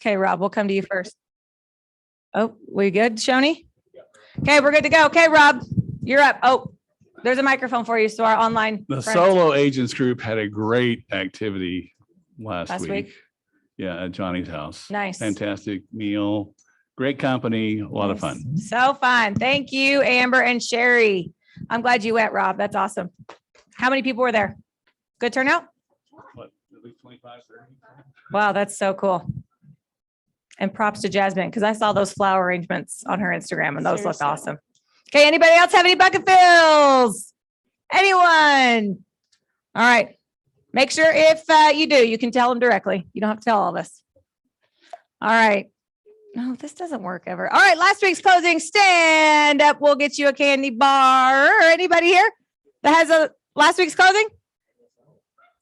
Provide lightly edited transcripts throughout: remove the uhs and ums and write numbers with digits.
Okay, Rob, we'll come to you first. Oh, we good, Shoni? Okay, we're good to go. Okay, Rob, you're up. Oh, there's a microphone for you. So our online. The friends. Solo Agents group had a great activity last week. week. Yeah, at Johnny's house. Nice. Fantastic meal. Great company. A lot of fun. So fun. Thank you, Amber and Sherry. I'm glad you went, Rob. That's awesome. How many people were there? Good turnout? What, at least 25, 30? Wow, that's so cool. And props to Jasmine, because I saw those flower arrangements on her Instagram and those looked awesome. Okay, anybody else have any bucket fills? Anyone? All right. Make sure if you do, you can tell them directly. You don't have to tell all of us. All right. No, this doesn't work ever. All right, last week's closing. Stand up. We'll get you a candy bar. Anybody here that has a last week's closing?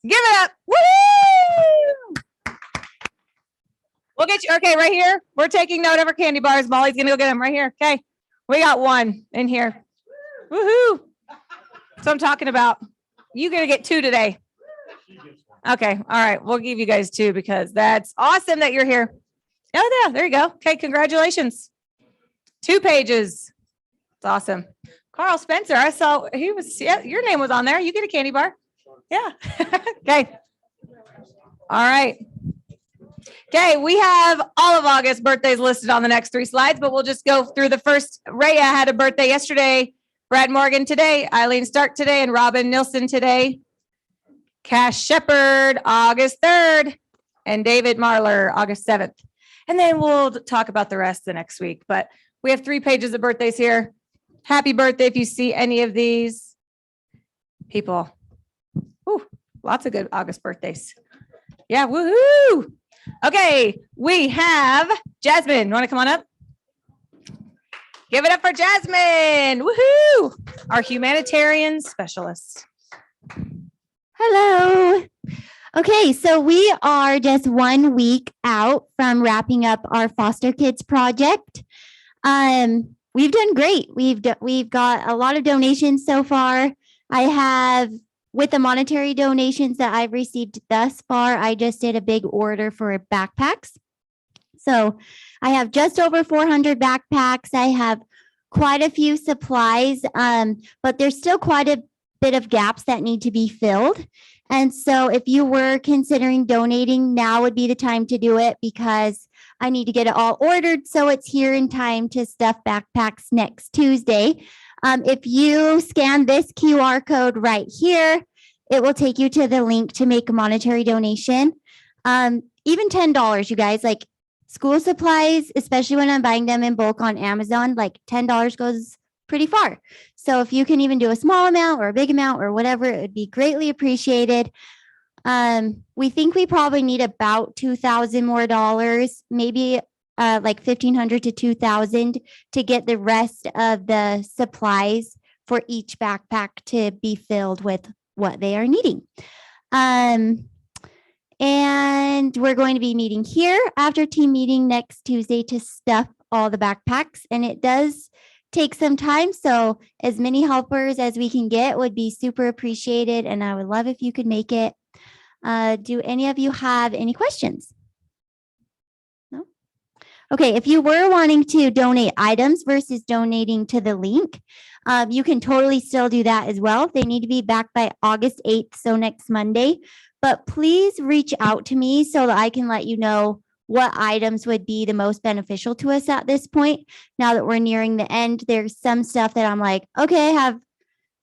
Give it up. Woo! We'll get you. Okay, right here. We're taking note of our candy bars. Molly's going to go get them right here. Okay. We got one in here. Woohoo. So I'm talking about. You're going to get two today. Okay. All right. We'll give you guys two because that's awesome that you're here. Oh, yeah. There you go. Okay. Congratulations. 2 pages. It's awesome. Carl Spencer. I saw he was, yeah, your name was on there. You get a candy bar. Yeah. Okay. All right. Okay. We have all of August birthdays listed on the next 3 slides, but we'll just go through the first. Rhea had a birthday yesterday. Brad Morgan today. Eileen Stark today. And Robin Nilsson today. Cash Shepard, August 3rd. And David Marler, August 7th. And then we'll talk about the rest the next week. But we have 3 pages of birthdays here. Happy birthday if you see any of these people. Ooh, lots of good August birthdays. Yeah, woohoo. Okay, we have Jasmine. You want to come on up? Give it up for Jasmine. Woohoo. Our humanitarian specialist. Hello. Okay, so we are just 1 week out from wrapping up our foster kids project. We've done great. We've got a lot of donations so far. I have, with the monetary donations that I've received thus far, I just did a big order for backpacks. So I have just over 400 backpacks. I have quite a few supplies, but there's still quite a bit of gaps that need to be filled. And so if you were considering donating, now would be the time to do it because I need to get it all ordered so it's here in time to stuff backpacks next Tuesday. If you scan this QR code right here, it will take you to the link to make a monetary donation. Even $10, you guys, like school supplies, especially when I'm buying them in bulk on Amazon, like $10 goes pretty far. So if you can even do a small amount or a big amount or whatever, it would be greatly appreciated. We think we probably need about $2,000 more dollars, maybe like $1,500 to $2,000 to get the rest of the supplies for each backpack to be filled with what they are needing. And we're going to be meeting here after team meeting next Tuesday to stuff all the backpacks. And it does take some time. So as many helpers as we can get would be super appreciated. And I would love if you could make it. Do any of you have any questions? No? Okay, if you were wanting to donate items versus donating to the link, you can totally still do that as well. They need to be back by August 8th, so next Monday. But please reach out to me so that I can let you know what items would be the most beneficial to us at this point. Now that we're nearing the end, there's some stuff that I'm like, okay, I have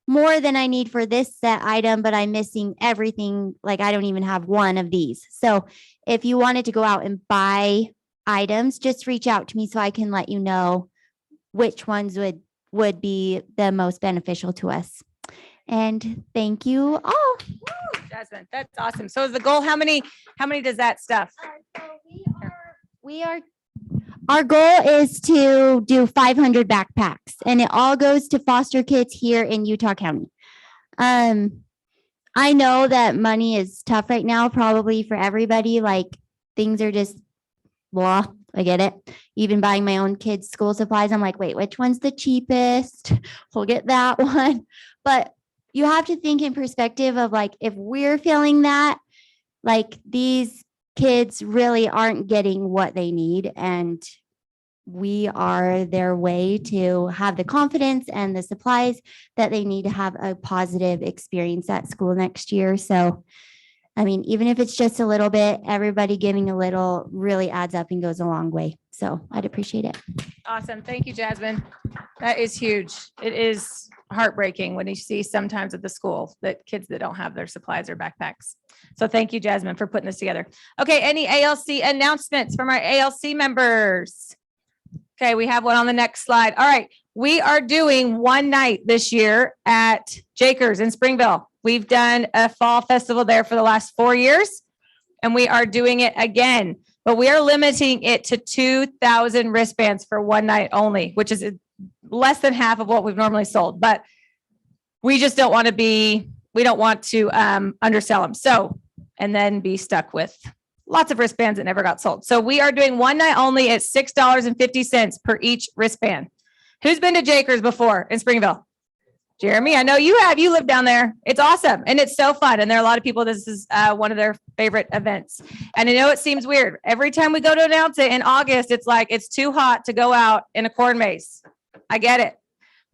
more than I need for this set item, but I'm missing everything. Like I don't even have one of these. So if you wanted to go out and buy items, just reach out to me so I can let you know which ones would be the most beneficial to us. And thank you all. Woo, Jasmine, that's awesome. So is the goal, how many does that stuff? So our goal is to do 500 backpacks, and it all goes to foster kids here in Utah County. I know that money is tough right now, probably for everybody. Like things are just blah. I get it. Even buying my own kids' school supplies, I'm like, wait, which one's the cheapest? We'll get that one. But you have to think in perspective of like, if we're feeling that, like these kids really aren't getting what they need, and we are their way to have the confidence and the supplies that they need to have a positive experience at school next year. So, I mean, even if it's just a little bit, everybody giving a little really adds up and goes a long way. So I'd appreciate it. Awesome. Thank you, Jasmine. That is huge. It is heartbreaking when you see sometimes at the school that kids that don't have their supplies or backpacks. So thank you, Jasmine, for putting this together. Okay, any ALC announcements from our ALC members? Okay, we have one on the next slide. All right, we are doing one night this year at Jakers in Springville. We've done a fall festival there for the last 4 years, and we are doing it again, but we are limiting it to 2,000 wristbands for one night only, which is less than half of what we've normally sold, but we just don't want to we don't want to undersell them. So, and then be stuck with lots of wristbands that never got sold. So we are doing one night only at $6.50 per each wristband. Who's been to Jakers before in Springville? Jeremy, I know you have. You live down there. It's awesome. And it's so fun. And there are a lot of people, this is one of their favorite events. And I know it seems weird. Every time we go to announce it in August, it's like, it's too hot to go out in a corn maze. I get it.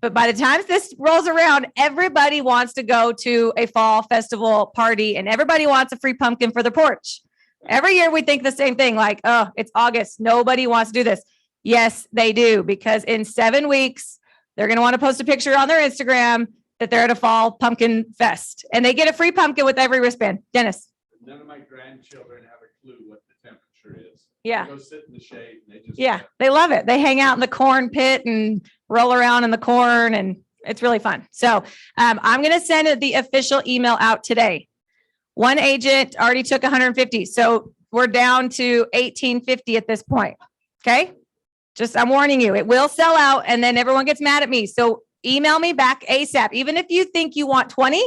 But by the time this rolls around, everybody wants to go to a fall festival party and everybody wants a free pumpkin for their porch. Every year we think the same thing, like, oh, it's August. Nobody wants to do this. Yes, they do, because in 7 weeks, they're going to want to post a picture on their Instagram that they're at a fall pumpkin fest and they get a free pumpkin with every wristband. Dennis. None of my grandchildren have a clue what the temperature is. Yeah. They go sit in the shade and they just. Yeah, they love it. They hang out in the corn pit and roll around in the corn, and it's really fun. So I'm going to send the official email out today. One agent already took 150. So we're down to 1,850 at this point. Okay. Just, I'm warning you, it will sell out and then everyone gets mad at me. So email me back ASAP. Even if you think you want 20,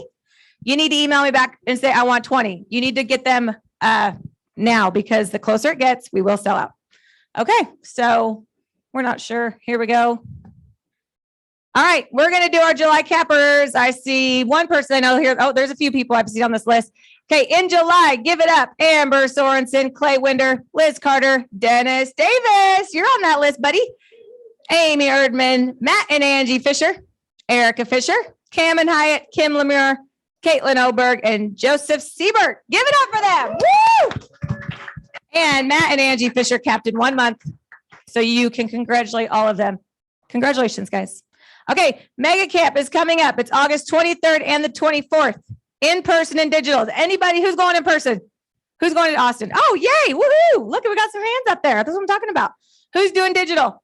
you need to email me back and say, I want 20. You need to get them now, because the closer it gets, we will sell out. Okay. So we're not sure. Here we go. All right. We're going to do our July cappers. I see one person I know here. Oh, there's a few people I've seen on this list. Okay, in July, give it up. Amber Sorensen, Clay Winder, Liz Carter, Dennis Davis. You're on that list, buddy. Amy Erdman, Matt and Angie Fisher, Erica Fisher, Cam and Hyatt, Kim Lemure, Caitlin Oberg, and Joseph Siebert. Give it up for them. Woo! And Matt and Angie Fisher capped in 1 month. So you can congratulate all of them. Congratulations, guys. Okay, Mega Camp is coming up. It's August 23rd and the 24th. In person and digital. Anybody who's going in person? Who's going to Austin? Oh, yay. Woohoo. Look, we got some hands up there. That's what I'm talking about. Who's doing digital?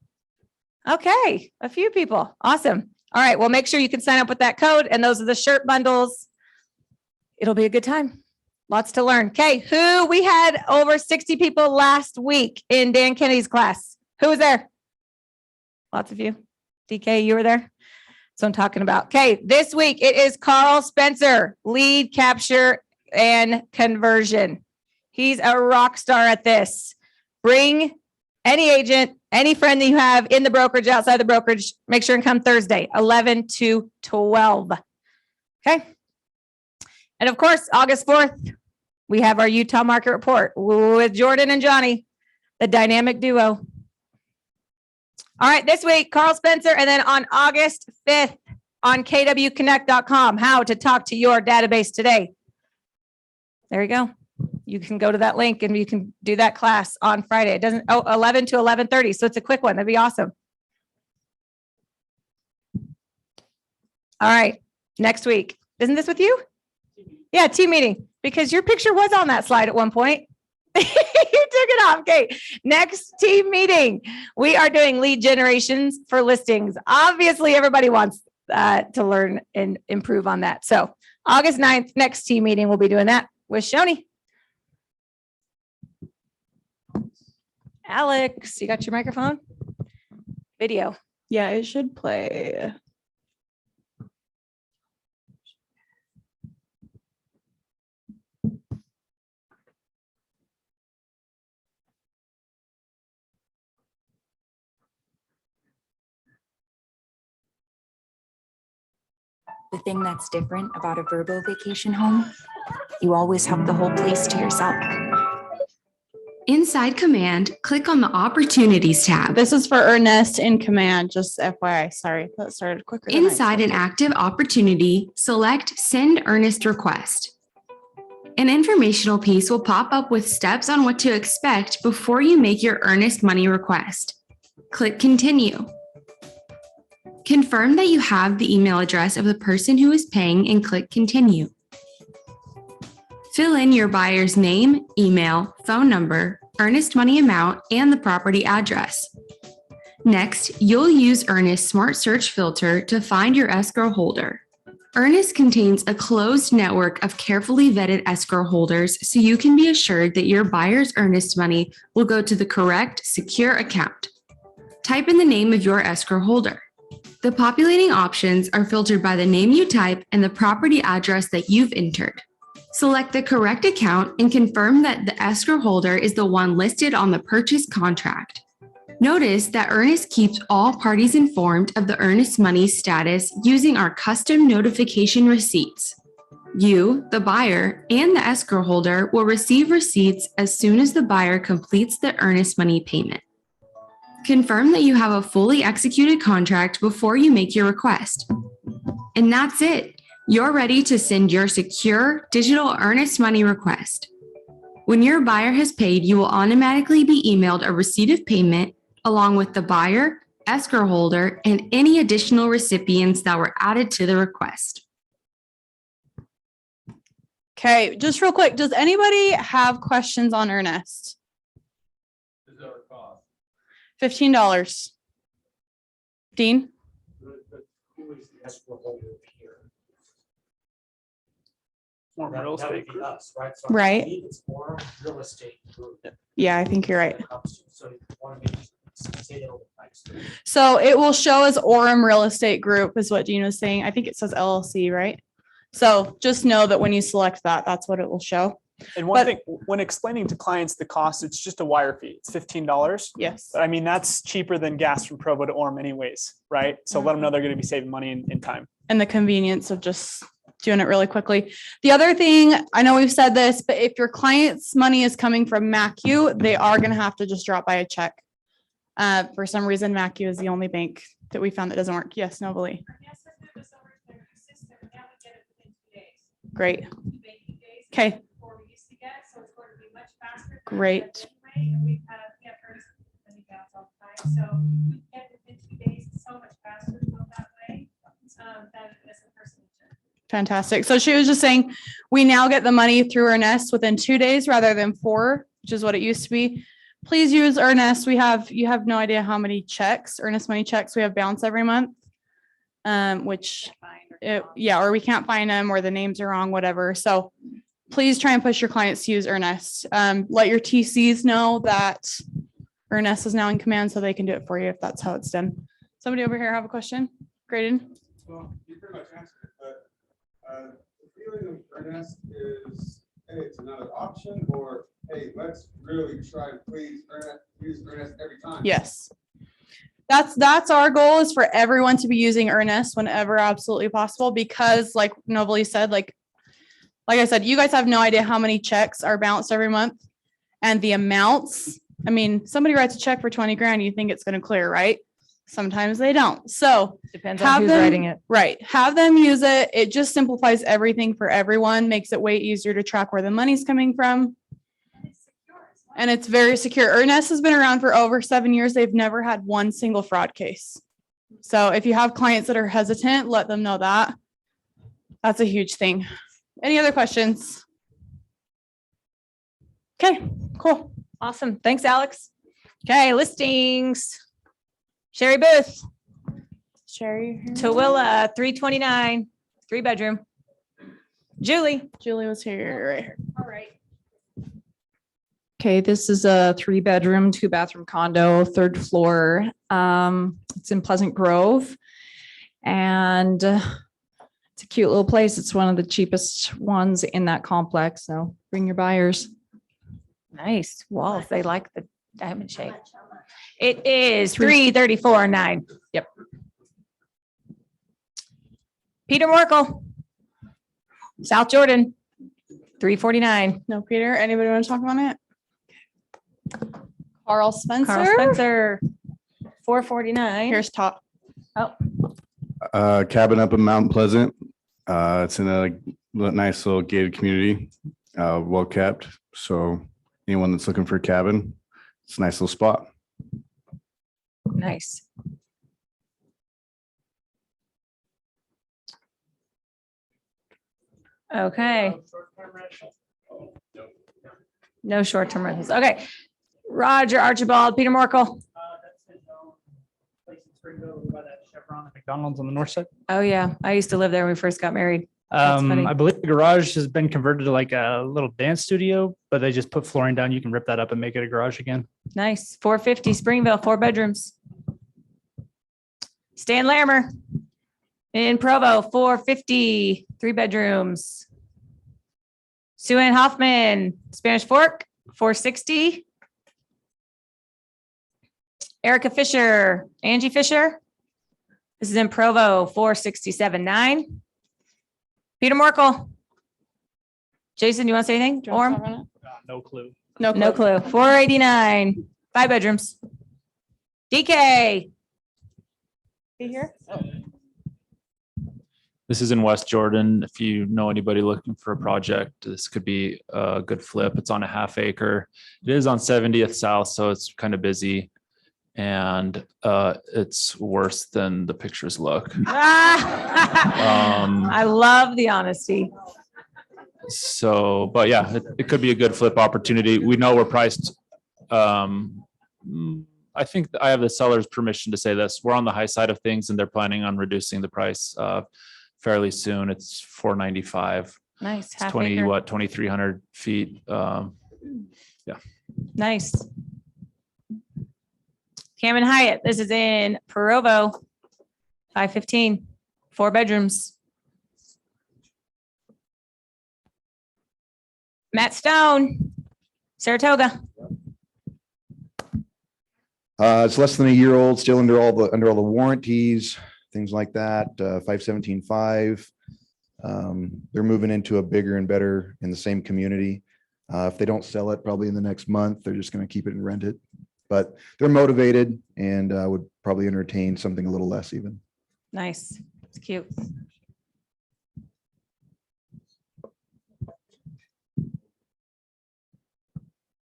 Okay. A few people. Awesome. All right. Well, make sure you can sign up with that code. And those are the shirt bundles. It'll be a good time. Lots to learn. Okay. We had over 60 people last week in Dan Kennedy's class. Who was there? Lots of you. DK, you were there? So I'm talking about. Okay, this week it is Carl Spencer, lead capture and conversion. He's a rock star at this. Bring any agent, any friend that you have in the brokerage, outside the brokerage, make sure and come Thursday, 11 to 12. Okay. And of course, August 4th, we have our Utah market report with Jordan and Johnny, the dynamic duo. All right, this week, Carl Spencer, and then on August 5th on kwconnect.com, how to talk to your database today. There you go. You can go to that link and you can do that class on Friday. It doesn't, 11 to 11:30. So it's a quick one. That'd be awesome. All right, next week. Isn't this with you? Yeah, team meeting, because your picture was on that slide at one point. You took it off. Okay. Next team meeting. We are doing lead generations for listings. Obviously, everybody wants to learn and improve on that. So August 9th, next team meeting, we'll be doing that with Shoni. Alex, you got your microphone? Video. Yeah, it should play. The thing that's different about a Vrbo vacation home, you always have the whole place to yourself. Inside Command, click on the Opportunities tab. This is for Ernest in Command, just FYI. Sorry, that started quicker. than I Inside an expected. active opportunity, select Send Earnest Request. An informational piece will pop up with steps on what to expect before you make your earnest money request. Click Continue. Confirm that you have the email address of the person who is paying and click Continue. Fill in your buyer's name, email, phone number, earnest money amount, and the property address. Next, you'll use Earnest Smart Search filter to find your escrow holder. Earnest contains a closed network of carefully vetted escrow holders, so you can be assured that your buyer's earnest money will go to the correct, secure account. Type in the name of your escrow holder. The populating options are filtered by the name you type and the property address that you've entered. Select the correct account and confirm that the escrow holder is the one listed on the purchase contract. Notice that Earnest keeps all parties informed of the earnest money status using our custom notification receipts. You, the buyer, and the escrow holder will receive receipts as soon as the buyer completes the earnest money payment. Confirm that you have a fully executed contract before you make your request. And that's it. You're ready to send your secure digital earnest money request. When your buyer has paid, you will automatically be emailed a receipt of payment along with the buyer, escrow holder, and any additional recipients that were added to the request. Okay, just real quick, does anybody have questions on Ernest? $15. Dean? Real estate group. Us, right? So Right. I believe it's more real estate group. Yeah, I think you're right. So you want to say that over twice. So it will show as Orem Real Estate Group is what Dean was saying. I think it says LLC, right? So just know that when you select that, that's what it will show. And one But- thing, when explaining to clients the cost, it's just a wire fee. It's $15. Yes. But I mean, that's cheaper than gas from Provo to Orem anyways, right? So let them know they're going to be saving money in time. And the convenience of just doing it really quickly. The other thing, I know we've said this, but if your client's money is coming from MACU, they are going to have to just drop by a check. For some reason, MACU is the only bank that we found that doesn't work. Yes, Novalee. Great. Okay. Great. Fantastic. So she was just saying, we now get the money through Earnest within 2 days rather than 4, which is what it used to be. Please use Earnest. You have no idea how many checks, earnest money checks we have bounce every month. Or we can't find them or the names are wrong, whatever. So please try and push your clients to use Earnest. Let your TCs know that Earnest is now in command so they can do it for you if that's how it's done. Somebody over here have a question? Graydon? Well, you pretty much answered it, but the feeling of Ernest is, hey, it's another option, or hey, let's really try to please use Ernest every time. Yes. That's our goal, is for everyone to be using Earnest whenever absolutely possible, because like Novalee said, like I said, you guys have no idea how many checks are bounced every month and the amounts. I mean, somebody writes a check for 20 grand, you think it's going to clear, right? Sometimes they don't. So Depends have on who's them- writing it. right. Have them use it. It just simplifies everything for everyone, makes it way easier to track where the money's coming from. And it's very secure. Earnest has been around for over 7 years. They've never had one single fraud case. So if you have clients that are hesitant, let them know that. That's a huge thing. Any other questions? Okay, cool. Awesome. Thanks, Alex. Okay, listings. Sherry Booth, Sherry. Tooele, 329, 3-bedroom. Julie. Julie was here, right here. All right. Okay, this is a 3-bedroom, 2-bathroom condo, 3rd floor. It's in Pleasant Grove. And it's a cute little place. It's one of the cheapest ones in that complex. So bring your buyers. Nice walls. They like the diamond shape. It is 334.9. Yep. Peter Morkel, South Jordan, 349. No, Peter, anybody want to talk about it? Carl Spencer. Carl Spencer, 449. Here's top. Cabin up in Mount Pleasant. It's in a nice little gated community, well kept. So anyone that's looking for a cabin, it's a nice little spot. Nice. Okay. No short-term rentals. Okay. Roger Archibald, Peter Morkel. McDonald's on the north side. Oh, yeah. I used to live there when we first got married. That's funny. I believe the garage has been converted to like a little dance studio, but they just put flooring down. You can rip that up and make it a garage again. Nice. 450 Springville, 4 bedrooms. Stan Lammer in Provo, 450, 3 bedrooms. Sue Ann Hoffman, Spanish Fork, 460. Erica Fisher, Angie Fisher. This is in Provo, 467.9. Peter Morkel. Jason, you want to say anything? Do you want to Orm? talk on it? No clue. No clue. 489, 5 bedrooms. DK. Be here? This is in West Jordan. If you know anybody looking for a project, this could be a good flip. It's on a half acre. It is on 70th South, so it's kind of busy. And it's worse than the pictures look. I love the honesty. So, but yeah, it could be a good flip opportunity. We know we're priced. I think I have the seller's permission to say this. We're on the high side of things and they're planning on reducing the price fairly soon. It's $495. Nice. It's Half acre. 2,300 feet. Yeah. Nice. Cam and Hyatt. This is in Provo, 515, 4 bedrooms. Matt Stone, Saratoga. It's less than a year old, still under all the warranties, things like that. 517.5. They're moving into a bigger and better in the same community. If they don't sell it, probably in the next month, they're just going to keep it and rent it. But they're motivated and would probably entertain something a little less even. Nice. It's cute.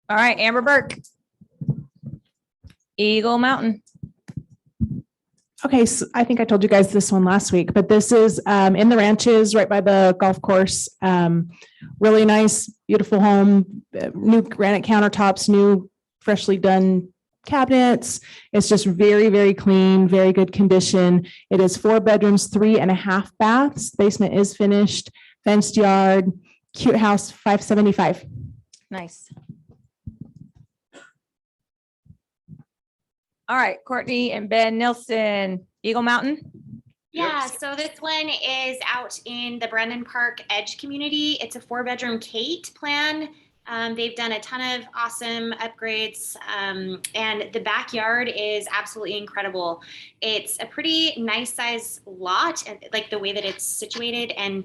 All right, Amber Burke. Eagle Mountain. Okay, so I think I told you guys this one last week, but this is in the ranches right by the golf course. Really nice, beautiful home, new granite countertops, new freshly done cabinets. It's just very, very clean, very good condition. It is 4 bedrooms, 3.5 baths. Basement is finished, fenced yard, cute house, 575. Nice. All right, Courtney and Ben Nilsson, Eagle Mountain. Yeah, so this one is out in the Brennan Park Edge community. It's a 4-bedroom Kate plan. They've done a ton of awesome upgrades, and the backyard is absolutely incredible. It's a pretty nice size lot, like the way that it's situated. And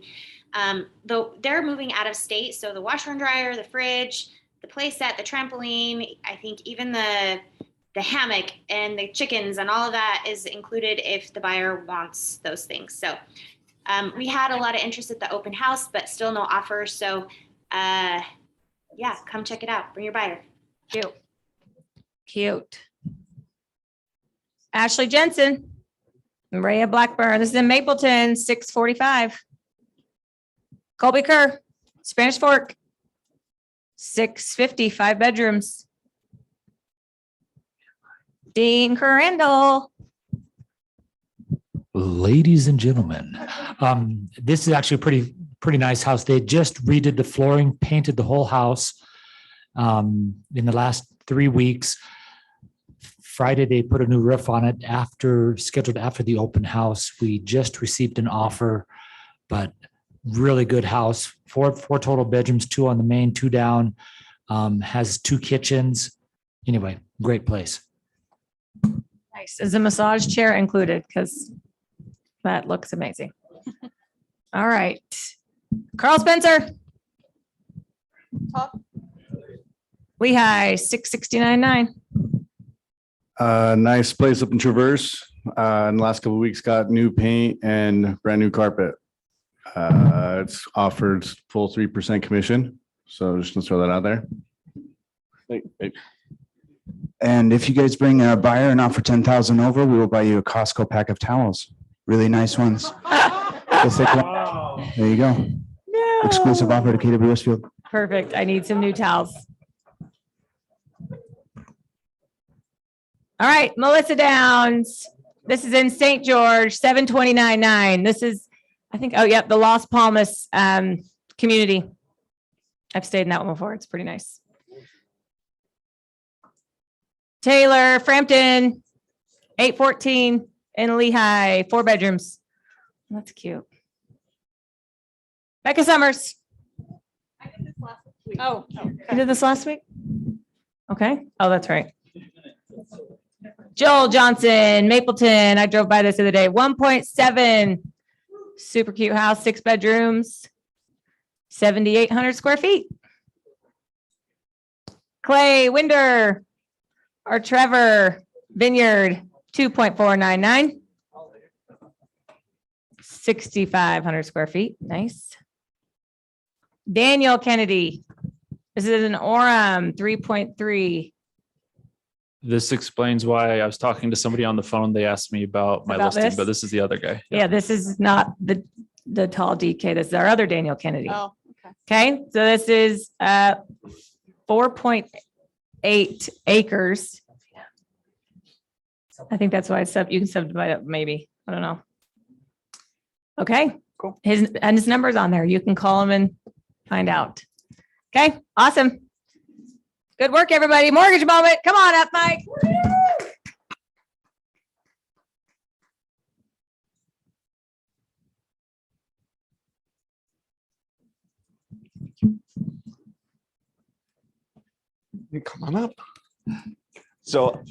though they're moving out of state, so the washer and dryer, the fridge, the play set, the trampoline, I think even the hammock and the chickens and all of that is included if the buyer wants those things. So we had a lot of interest at the open house, but still no offers. So yeah, come check it out. Bring your buyer. Cute. Cute. Ashley Jensen, Maria Blackburn. This is in Mapleton, 645. Colby Kerr, Spanish Fork, 650, 5 bedrooms. Dean Crandall. Ladies and gentlemen, this is actually a pretty nice house. They just redid the flooring, painted the whole house in the last 3 weeks. Friday, they put a new roof on it scheduled after the open house. We just received an offer, but really good house. Four total bedrooms, 2 on the main, 2 down, has 2 kitchens. Anyway, great place. Nice. Is a massage chair included? Because that looks amazing. All right. Carl Spencer. Top. Lehigh, 669.9. Nice place up in Traverse. In the last couple of weeks, got new paint and brand new carpet. It's offered full 3% commission. So just gonna throw that out there. And if you guys bring a buyer and offer 10,000 over, we will buy you a Costco pack of towels. Really nice ones. The thick one. There you go. No. Exclusive offer to KW Westfield. Perfect. I need some new towels. All right, Melissa Downs. This is in St. George, 729.9. This is, I think, oh, yep, the Las Palmas community. I've stayed in that one before. It's pretty nice. Taylor Frampton, 814 in Lehigh, 4 bedrooms. That's cute. Becca Summers. Oh, you did this last week? Okay. Oh, that's right. Joel Johnson, Mapleton. I drove by this the other day. 1.7. Super cute house, 6 bedrooms, 7,800 square feet. Clay Winder, or Trevor Vineyard, 2.499. 6,500 square feet. Nice. Daniel Kennedy. This is an Orem, 3.3. This explains why I was talking to somebody on the phone. They asked me about my About listing, this? but this is the other guy. Yeah, this is not the tall DK. This is our other Daniel Kennedy. Oh, okay. Okay, so this is 4.8 acres. I think that's why it's you can subdivide it maybe. I don't know. Okay, cool. His number's on there. You can call him and find out. Okay, awesome. Good work, everybody. Mortgage moment. Come on up, Mike. Come on up. So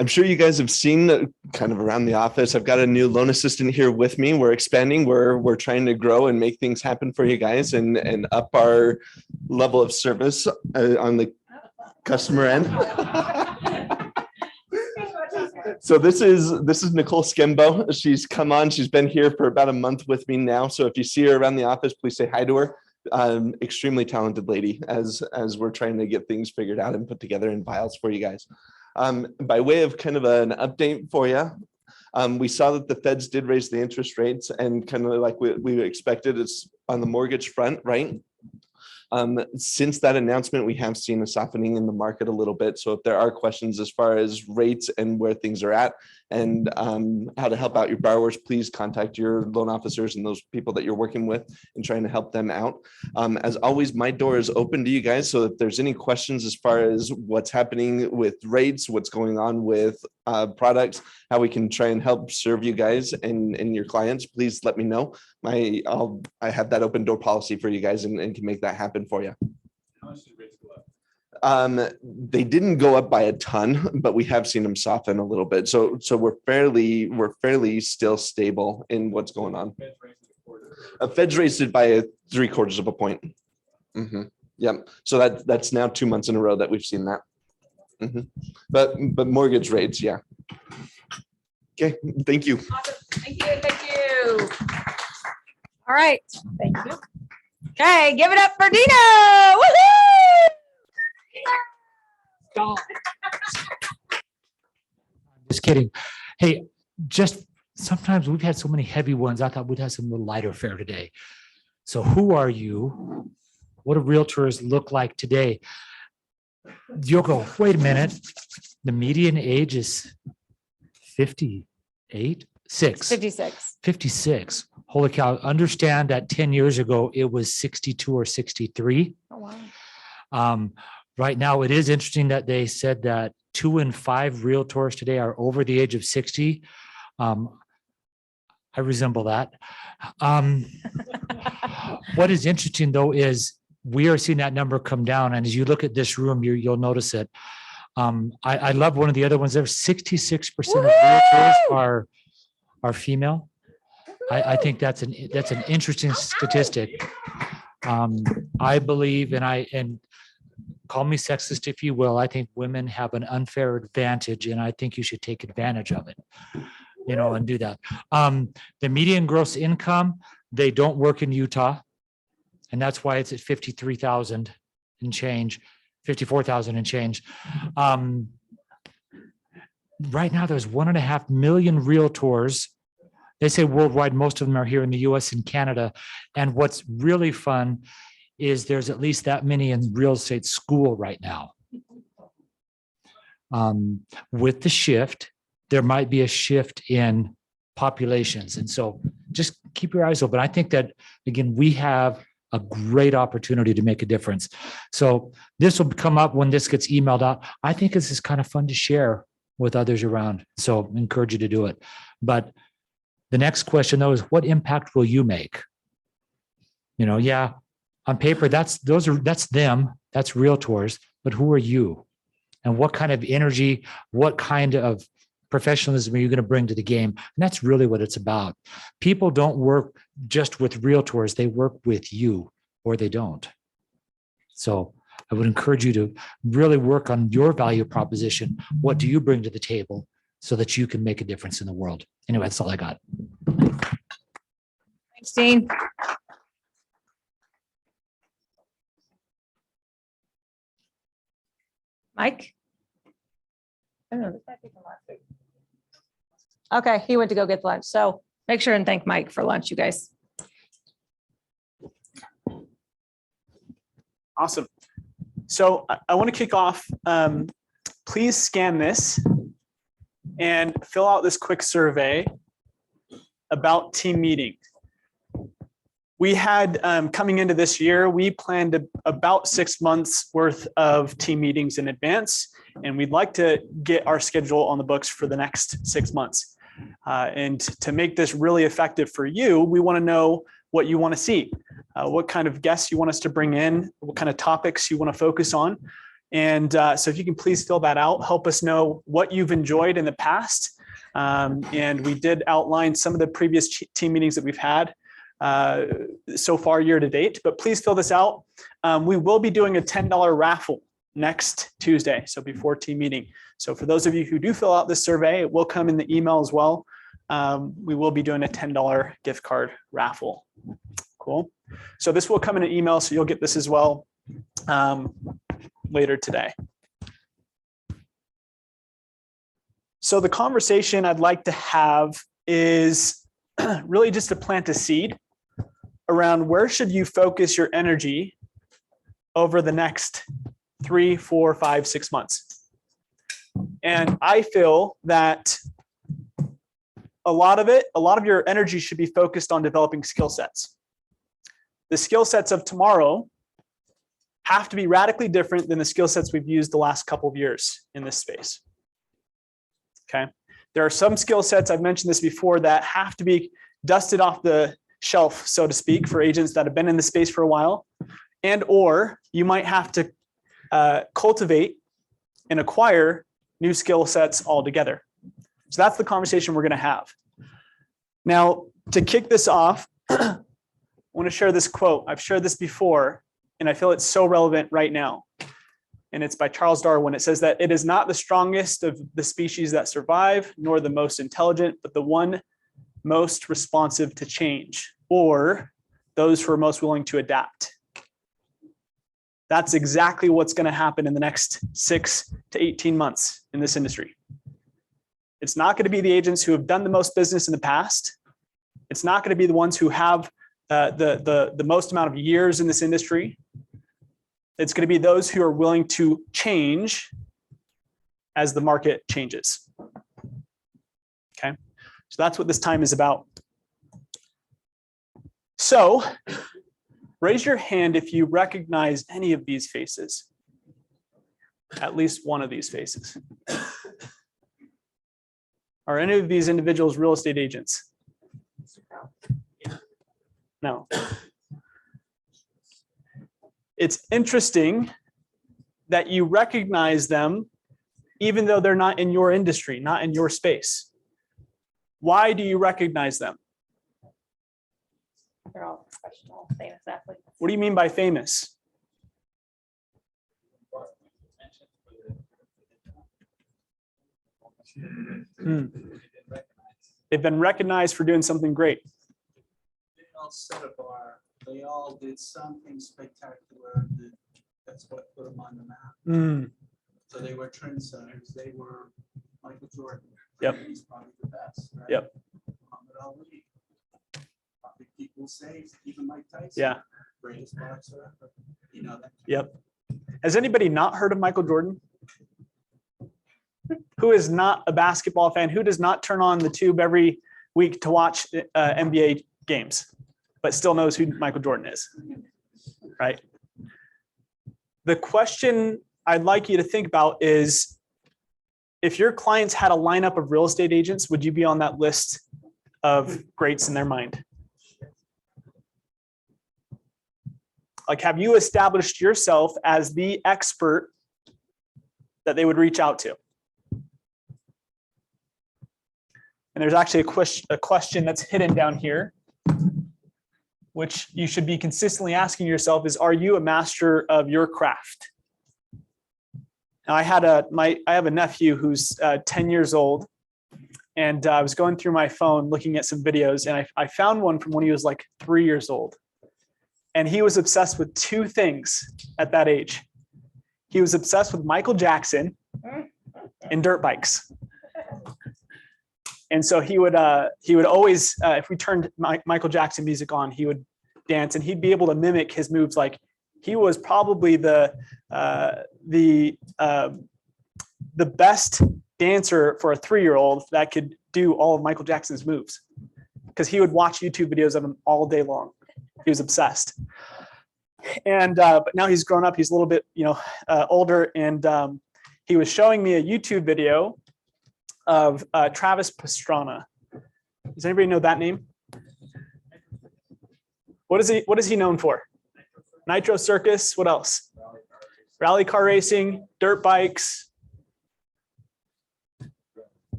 I'm sure you guys have seen kind of around the office. I've got a new loan assistant here with me. We're expanding. We're trying to grow and make things happen for you guys and up our level of service on the customer end. So this is Nicole Skimbo. She's come on. She's been here for about a month with me now. So if you see her around the office, please say hi to her. Extremely talented lady as we're trying to get things figured out and put together in files for you guys. By way of kind of an update for you, we saw that the feds did raise the interest rates and kind of like we expected, it's on the mortgage front, right? Since that announcement, we have seen a softening in the market a little bit. So if there are questions as far as rates and where things are at and how to help out your borrowers, please contact your loan officers and those people that you're working with and trying to help them out. As always, my door is open to you guys. So if there's any questions as far as what's happening with rates, what's going on with products, how we can try and help serve you guys and your clients, please let me know. I have that open door policy for you guys and can make that happen for you. How much did rates go up? They didn't go up by a ton, but we have seen them soften a little bit. So we're fairly still stable in what's going on. Feds raised it by 3/4 of a point. Mm-hmm. Yep. So that's now 2 months in a row that we've seen that. Mm-hmm. But mortgage rates, yeah. Okay. Thank you. Awesome. Thank you. Thank you. All right. Thank you. Okay, give it up for Dino. Woohoo! Just kidding. Hey, just sometimes we've had so many heavy ones. I thought we'd have some little lighter fare today. So who are you? What do realtors look like today? You'll go, wait a minute. The median age is 58, 56. Holy cow. Understand that 10 years ago, it was 62 or 63. Oh, wow. Right now, it is interesting that they said that 2 in 5 realtors today are over the age of 60. I resemble that. What is interesting, though, is we are seeing that number come down. And as you look at this room, you'll notice it. I love one of the other ones there. 66% of realtors are female. I think that's an interesting statistic. I believe, and call me sexist if you will. I think women have an unfair advantage and I think you should take advantage of it, and do that. The median gross income, they don't work in Utah. And that's why it's at 53,000 and change, 54,000 and change. Right now, there's 1.5 million realtors. They say worldwide, most of them are here in the US and Canada. And what's really fun is there's at least that many in real estate school right now. With the shift, there might be a shift in populations. And so just keep your eyes open. I think that, again, we have a great opportunity to make a difference. So this will come up when this gets emailed out. I think this is kind of fun to share with others around. So I encourage you to do it. But the next question though is, what impact will you make? Yeah, on paper, that's them, that's realtors, but who are you? And what kind of energy, what kind of professionalism are you going to bring to the game? And that's really what it's about. People don't work just with realtors, they work with you or they don't. So I would encourage you to really work on your value proposition. What do you bring to the table so that you can make a difference in the world? Anyway, that's all I got. Thanks, Dean. Mike? I don't know, this might be from last week. Okay, he went to go get lunch. So make sure and thank Mike for lunch, you guys. Awesome. So I want to kick off. Please scan this and fill out this quick survey about team meeting. We had, coming into this year, we planned about 6 months worth of team meetings in advance, and we'd like to get our schedule on the books for the next 6 months. And to make this really effective for you, we want to know what you want to see, what kind of guests you want us to bring in, what kind of topics you want to focus on. And so if you can please fill that out, help us know what you've enjoyed in the past. And we did outline some of the previous team meetings that we've had so far year to date, but please fill this out. We will be doing a $10 raffle next Tuesday, so before team meeting. So for those of you who do fill out this survey, it will come in the email as well. We will be doing a $10 gift card raffle. Cool. So this will come in an email, so you'll get this as well later today. So the conversation I'd like to have is really just to plant a seed around where should you focus your energy over the next 3, 4, 5, 6 months. And I feel that a lot of your energy should be focused on developing skill sets. The skill sets of tomorrow have to be radically different than the skill sets we've used the last couple of years in this space. Okay. There are some skill sets, I've mentioned this before, that have to be dusted off the shelf, so to speak, for agents that have been in the space for a while, and or you might have to cultivate and acquire new skill sets altogether. So that's the conversation we're going to have. Now, to kick this off, I want to share this quote. I've shared this before, and I feel it's so relevant right now. And it's by Charles Darwin. It says that it is not the strongest of the species that survive, nor the most intelligent, but the one most responsive to change, or those who are most willing to adapt. That's exactly what's going to happen in the next 6 to 18 months in this industry. It's not going to be the agents who have done the most business in the past. It's not going to be the ones who have the most amount of years in this industry. It's going to be those who are willing to change as the market changes. Okay, so that's what this time is about. So raise your hand if you recognize any of these faces, at least one of these faces. Are any of these individuals real estate agents? No. It's interesting that you recognize them even though they're not in your industry, not in your space. Why do you recognize them? They're all professional, famous athletes. What do you mean by famous? They've been recognized for doing something great. They all set a bar. They all did something spectacular. That's what put them on the map. So they were trendsetters. They were Michael Jordan. Yep. He's probably the best. Right? Yep. Muhammad Ali. Probably people say even Mike Tyson. Yeah. Greatest boxer ever. You know that. Yep. Has anybody not heard of Michael Jordan? Who is not a basketball fan? Who does not turn on the tube every week to watch NBA games, but still knows who Michael Jordan is? Right. The question I'd like you to think about is, if your clients had a lineup of real estate agents, would you be on that list of greats in their mind? Like, have you established yourself as the expert that they would reach out to? And there's actually a question that's hidden down here, which you should be consistently asking yourself is, are you a master of your craft? Now, I have a nephew who's 10 years old, and I was going through my phone looking at some videos, and I found one from when he was like 3 years old. And he was obsessed with two things at that age. He was obsessed with Michael Jackson and dirt bikes. And so he would always, if we turned Michael Jackson music on, he would dance, and he'd be able to mimic his moves. Like, he was probably the best dancer for a 3-year-old that could do all of Michael Jackson's moves, because he would watch YouTube videos of him all day long. He was obsessed. And but now he's grown up. He's a little bit, older, and he was showing me a YouTube video of Travis Pastrana. Does anybody know that name? What is he known for? Nitro Circus. What else? Rally car racing, dirt bikes,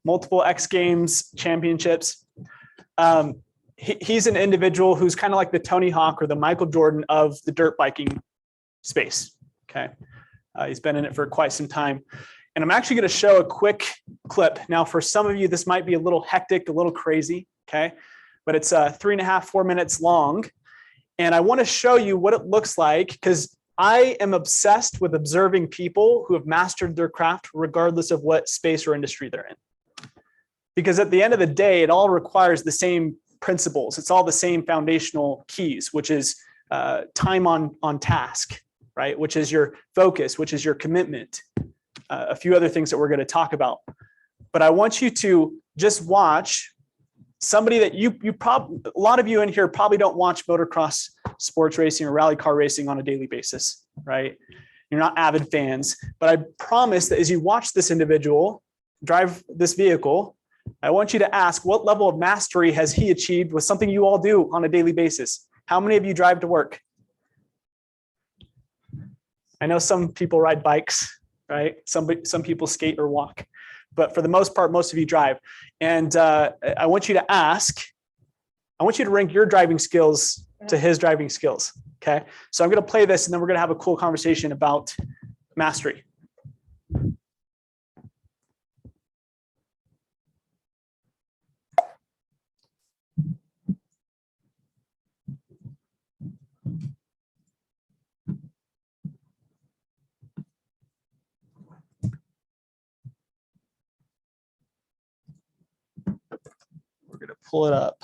multiple X Games championships. He's an individual who's kind of like the Tony Hawk or the Michael Jordan of the dirt biking space. Okay. He's been in it for quite some time. And I'm actually going to show a quick clip. Now, for some of you, this might be a little hectic, a little crazy. Okay. But it's 3.5, 4 minutes long. And I want to show you what it looks like, because I am obsessed with observing people who have mastered their craft, regardless of what space or industry they're in. Because at the end of the day, it all requires the same principles. It's all the same foundational keys, which is time on task, right? Which is your focus, which is your commitment. A few other things that we're going to talk about. But I want you to just watch somebody that you probably, a lot of you in here probably don't watch motocross sports racing or rally car racing on a daily basis, right? You're not avid fans, but I promise that as you watch this individual drive this vehicle, I want you to ask, what level of mastery has he achieved with something you all do on a daily basis? How many of you drive to work? I know some people ride bikes, right? Some people skate or walk, but for the most part, most of you drive. And I want you to rank your driving skills to his driving skills. Okay. So I'm going to play this, and then we're going to have a cool conversation about mastery. We're going to pull it up.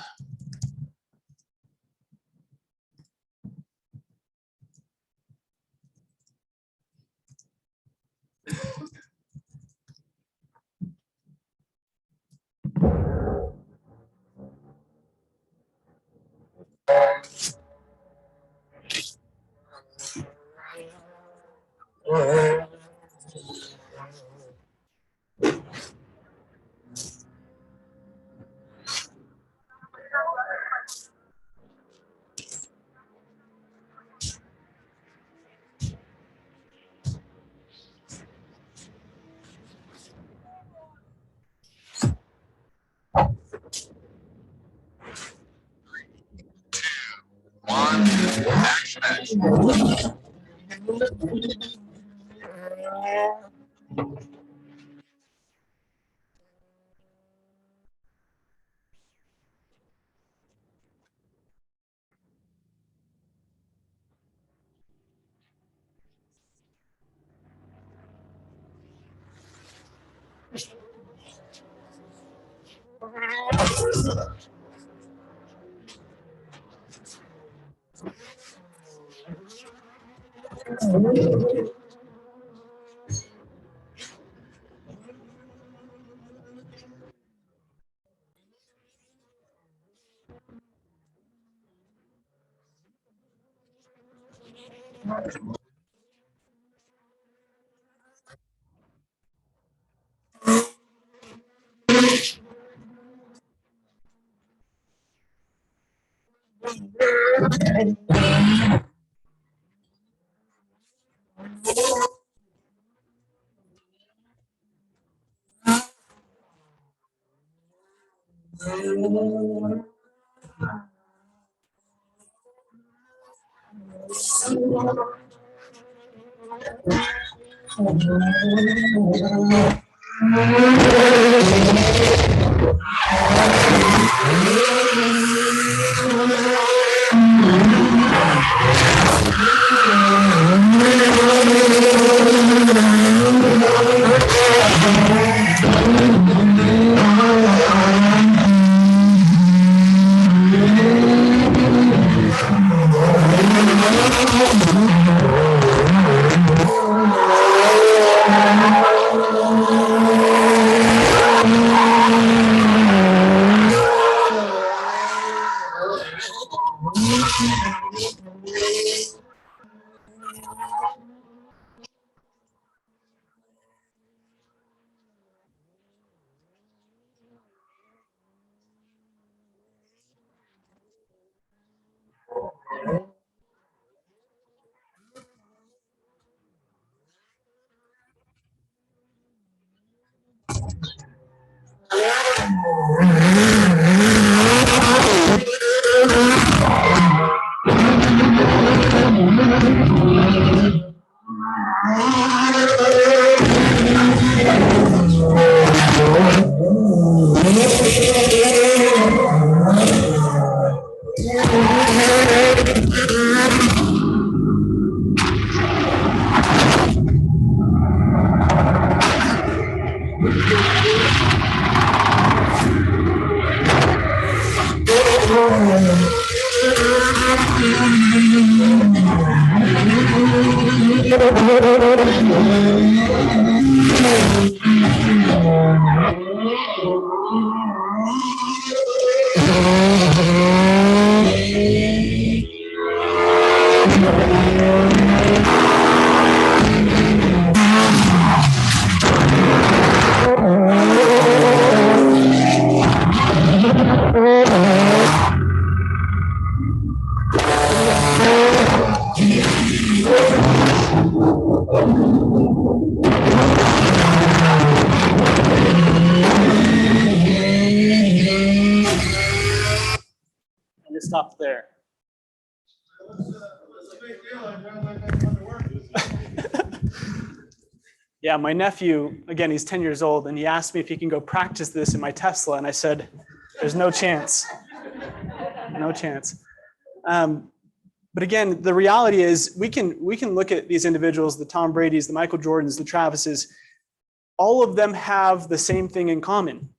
Stop there. Yeah, my nephew, again, he's 10 years old, and he asked me if he can go practice this in my Tesla, and I said, there's no chance. No chance. But again, the reality is we can look at these individuals, the Tom Brady's, the Michael Jordans, the Travises, all of them have the same thing in common.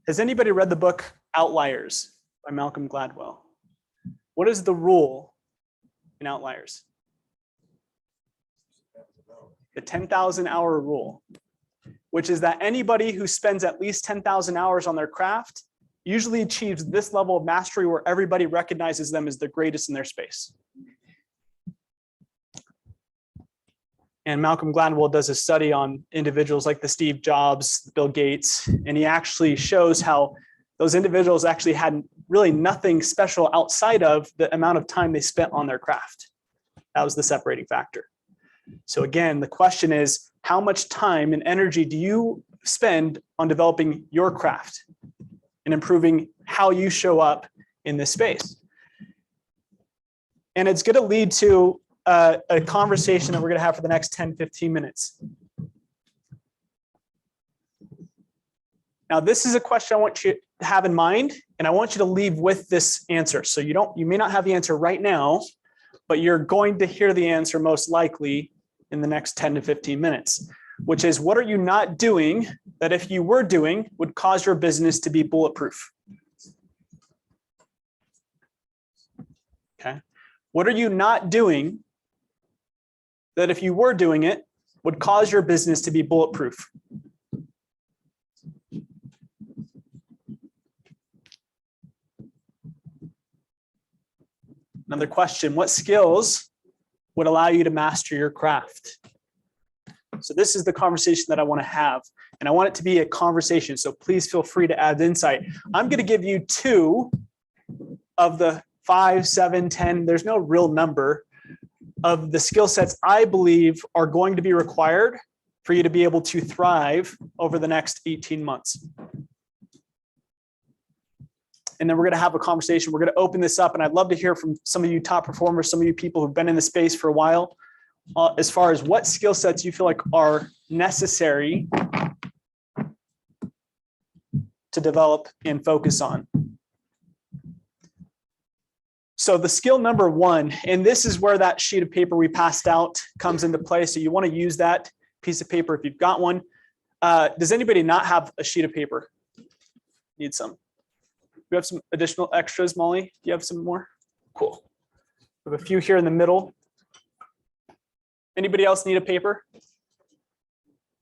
Has anybody read the book Outliers by Malcolm Gladwell? What is the rule in Outliers? The 10,000 hour rule, which is that anybody who spends at least 10,000 hours on their craft usually achieves this level of mastery where everybody recognizes them as the greatest in their space. And Malcolm Gladwell does a study on individuals like the Steve Jobs, Bill Gates, and he actually shows how those individuals actually had really nothing special outside of the amount of time they spent on their craft. That was the separating factor. So again, the question is, how much time and energy do you spend on developing your craft and improving how you show up in this space? And it's going to lead to a conversation that we're going to have for the next 10, 15 minutes. Now, this is a question I want you to have in mind, and I want you to leave with this answer. So you may not have the answer right now, but you're going to hear the answer most likely in the next 10 to 15 minutes. which is what are you not doing that if you were doing would cause your business to be bulletproof? Okay. What are you not doing that if you were doing it would cause your business to be bulletproof? Another question, what skills would allow you to master your craft? So this is the conversation that I want to have, and I want it to be a conversation. So please feel free to add insight. I'm going to give you 2 of the 5, 7, 10, there's no real number of the skill sets I believe are going to be required for you to be able to thrive over the next 18 months. And then we're going to have a conversation. We're going to open this up, and I'd love to hear from some of you top performers, some of you people who've been in the space for a while, as far as what skill sets you feel like are necessary to develop and focus on. So the skill number 1, and this is where that sheet of paper we passed out comes into play. So you want to use that piece of paper if you've got one. Does anybody not have a sheet of paper? Need some? We have some additional extras, Molly. Do you have some more? Cool. We have a few here in the middle. Anybody else need a paper?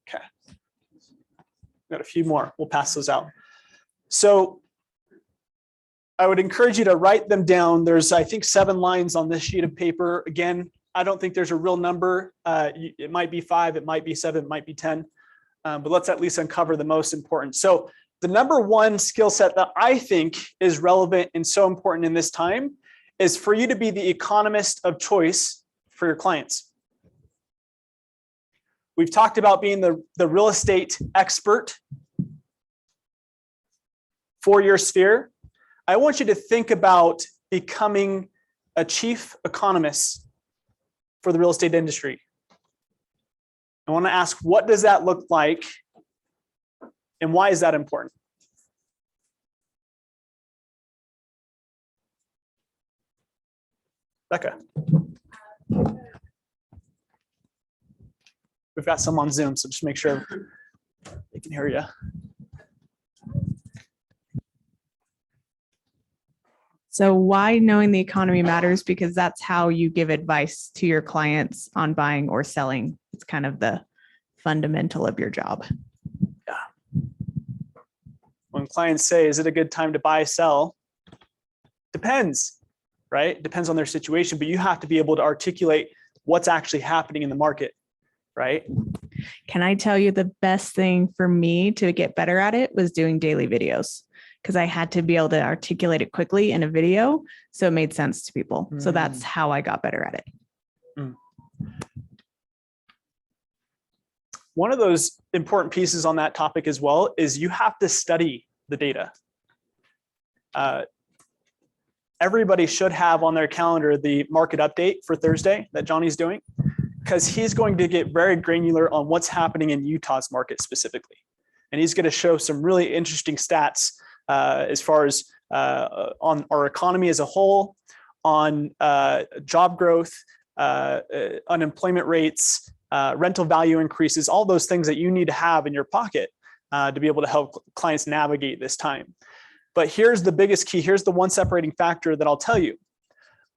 Okay. Got a few more. We'll pass those out. So I would encourage you to write them down. There's, I think, 7 lines on this sheet of paper. Again, I don't think there's a real number. It might be 5, it might be 7, it might be 10. But let's at least uncover the most important. So the number 1 skill set that I think is relevant and so important in this time is for you to be the economist of choice for your clients. We've talked about being the real estate expert for your sphere. I want you to think about becoming a chief economist for the real estate industry. I want to ask, what does that look like? And why is that important? Becca. We've got some on Zoom, so just make sure they can hear you. So why knowing the economy matters? Because that's how you give advice to your clients on buying or selling. It's kind of the fundamental of your job. When clients say, is it a good time to buy, sell? Depends, right? Depends on their situation, but you have to be able to articulate what's actually happening in the market, right? Can I tell you the best thing for me to get better at it was doing daily videos, because I had to be able to articulate it quickly in a video so it made sense to people. So that's how I got better at it. One of those important pieces on that topic as well is you have to study the data. Everybody should have on their calendar the market update for Thursday that Johnny's doing, because he's going to get very granular on what's happening in Utah's market specifically. And he's going to show some really interesting stats as far as on our economy as a whole, on job growth, unemployment rates, rental value increases, all those things that you need to have in your pocket to be able to help clients navigate this time. But here's the biggest key. Here's the one separating factor that I'll tell you.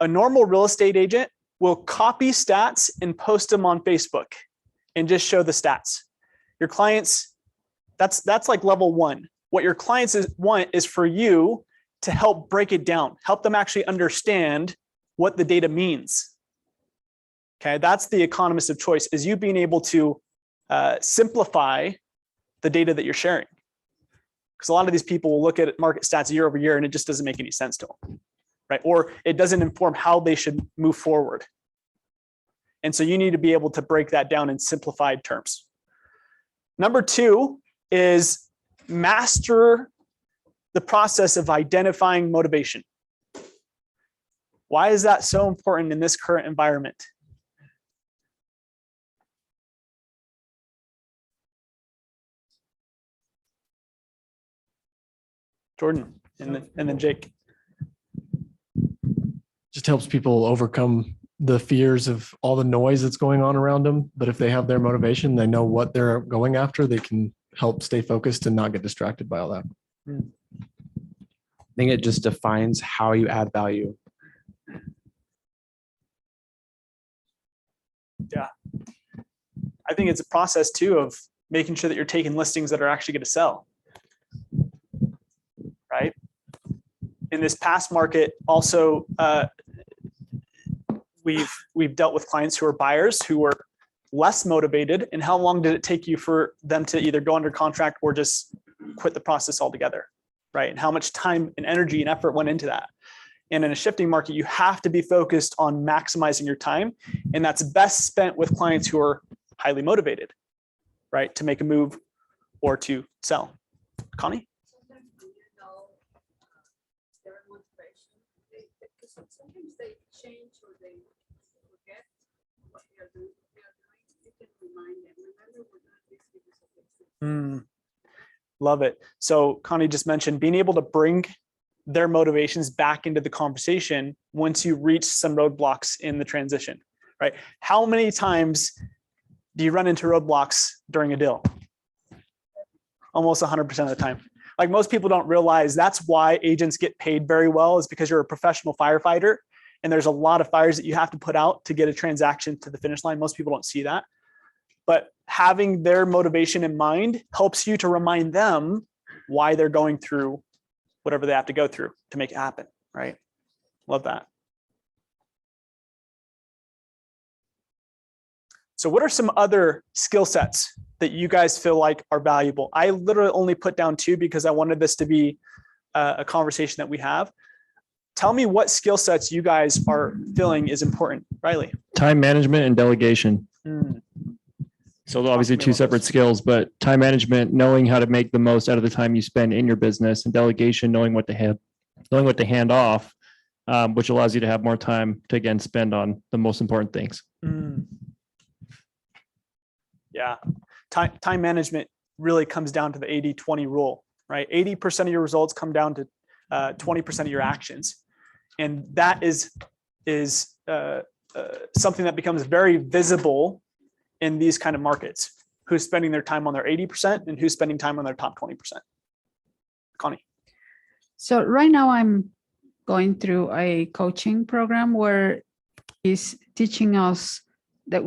A normal real estate agent will copy stats and post them on Facebook and just show the stats. Your clients, that's like level 1. What your clients want is for you to help break it down, help them actually understand what the data means. Okay, that's the economist of choice, is you being able to simplify the data that you're sharing. Because a lot of these people will look at market stats year over year and it just doesn't make any sense to them, right? Or it doesn't inform how they should move forward. And so you need to be able to break that down in simplified terms. Number 2 is master the process of identifying motivation. Why is that so important in this current environment? Jordan, and then Jake. Just helps people overcome the fears of all the noise that's going on around them. But if they have their motivation, they know what they're going after, they can help stay focused and not get distracted by all that. I think it just defines how you add value. Yeah. I think it's a process too of making sure that you're taking listings that are actually going to sell. Right. In this past market, also, we've dealt with clients who are buyers who were less motivated. And how long did it take you for them to either go under contract or just quit the process altogether? Right. And how much time and energy and effort went into that? And in a shifting market, you have to be focused on maximizing your time. And that's best spent with clients who are highly motivated, right, to make a move or to sell. Connie? Sometimes they change or they forget what they are doing. You can remind them, remember we're not this because of this. Love it. So Connie just mentioned being able to bring their motivations back into the conversation once you reach some roadblocks in the transition, right? How many times do you run into roadblocks during a deal? Almost 100% of the time. Like most people don't realize that's why agents get paid very well, is because you're a professional firefighter and there's a lot of fires that you have to put out to get a transaction to the finish line. Most people don't see that. But having their motivation in mind helps you to remind them why they're going through whatever they have to go through to make it happen, right? Love that. So what are some other skill sets that you guys feel like are valuable? I literally only put down 2 because I wanted this to be a conversation that we have. Tell me what skill sets you guys are feeling is important. Riley. Time management and delegation. So obviously 2 separate skills, but time management, knowing how to make the most out of the time you spend in your business, and delegation, knowing what to hand off, which allows you to have more time to again spend on the most important things. Yeah. Time management really comes down to the 80-20 rule, right? 80% of your results come down to 20% of your actions. And that is something that becomes very visible in these kind of markets. Who's spending their time on their 80% and who's spending time on their top 20%. Connie. So right now I'm going through a coaching program where he's teaching us that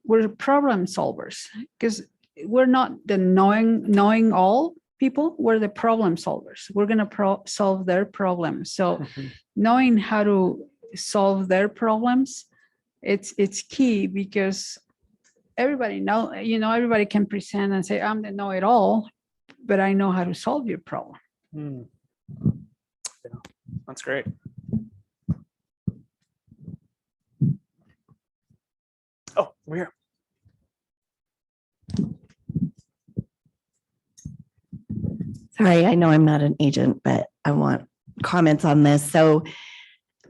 we're problem solvers, because we're not the knowing all people, we're the problem solvers. We're going to solve their problems. So knowing how to solve their problems, it's key, because everybody everybody can present and say, I'm the know-it-all, but I know how to solve your problem. Yeah, that's great. Oh, we're here. Sorry, I know I'm not an agent, but I want comments on this. So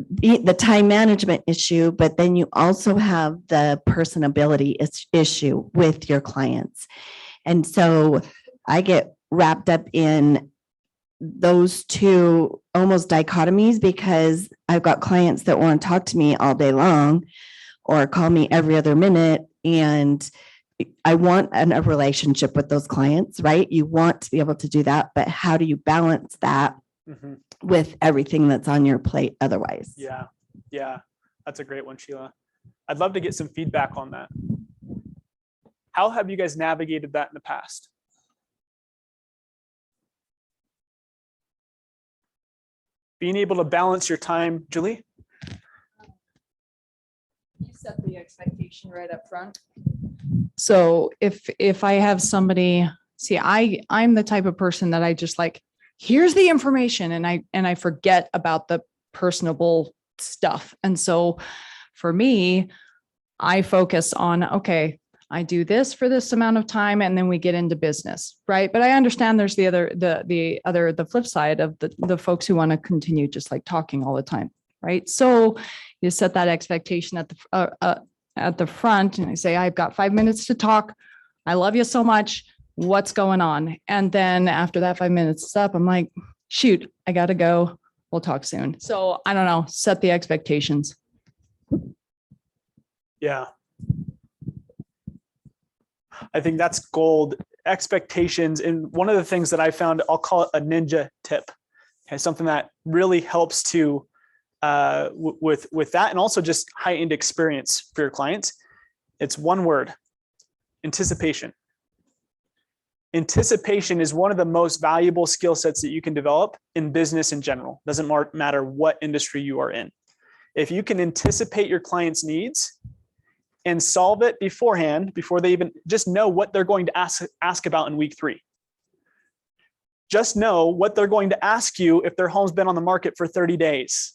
the time management issue, but then you also have the personability issue with your clients. And so I get wrapped up in those 2 almost dichotomies, because I've got clients that want to talk to me all day long or call me every other minute. And I want a relationship with those clients, right? You want to be able to do that, but how do you balance that with everything that's on your plate otherwise? Yeah, that's a great one, Sheila. I'd love to get some feedback on that. How have you guys navigated that in the past? Being able to balance your time, Julie? You set the expectation right up front. So if I have somebody, see, I'm the type of person that I just like, here's the information, and I forget about the personable stuff. And so for me, I focus on, okay, I do this for this amount of time, and then we get into business, right? But I understand there's the flip side of the folks who want to continue just like talking all the time, right? So you set that expectation at the front, and I say, I've got 5 minutes to talk. I love you so much. What's going on? And then after that 5 minutes is up, I'm like, shoot, I got to go. We'll talk soon. So I don't know, set the expectations. Yeah. I think that's gold. Expectations. And one of the things that I found, I'll call it a ninja tip. Okay, something that really helps to with that, and also just heightened experience for your clients. It's one word: anticipation. Anticipation is one of the most valuable skill sets that you can develop in business in general. Doesn't matter what industry you are in. If you can anticipate your client's needs and solve it beforehand, before they even just know what they're going to ask about in week 3. Just know what they're going to ask you if their home's been on the market for 30 days.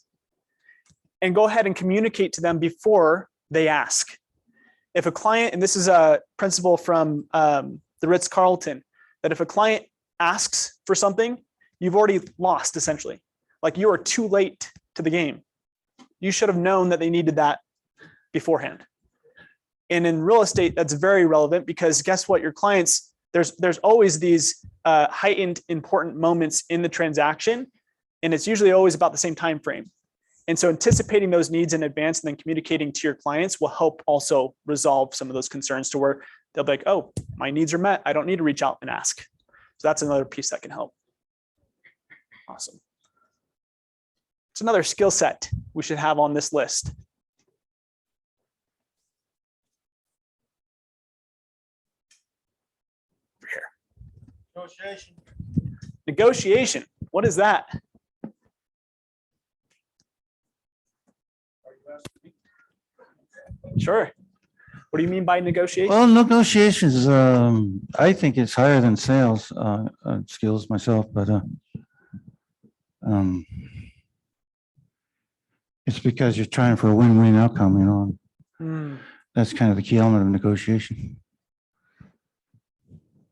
And go ahead and communicate to them before they ask. If a client, and this is a principle from the Ritz-Carlton, that if a client asks for something, you've already lost essentially. Like you are too late to the game. You should have known that they needed that beforehand. And in real estate, that's very relevant because guess what? Your clients, there's always these heightened important moments in the transaction, and it's usually always about the same time frame. And so anticipating those needs in advance and then communicating to your clients will help also resolve some of those concerns to where they'll be like, oh, my needs are met. I don't need to reach out and ask. So that's another piece that can help. Awesome. It's another skill set we should have on this list. Negotiation. Negotiation. What is that? Sure. What do you mean by negotiation? Well, negotiations, I think it's higher than sales skills myself, but it's because you're trying for a win-win outcome, you know. Mm. That's kind of the key element of negotiation.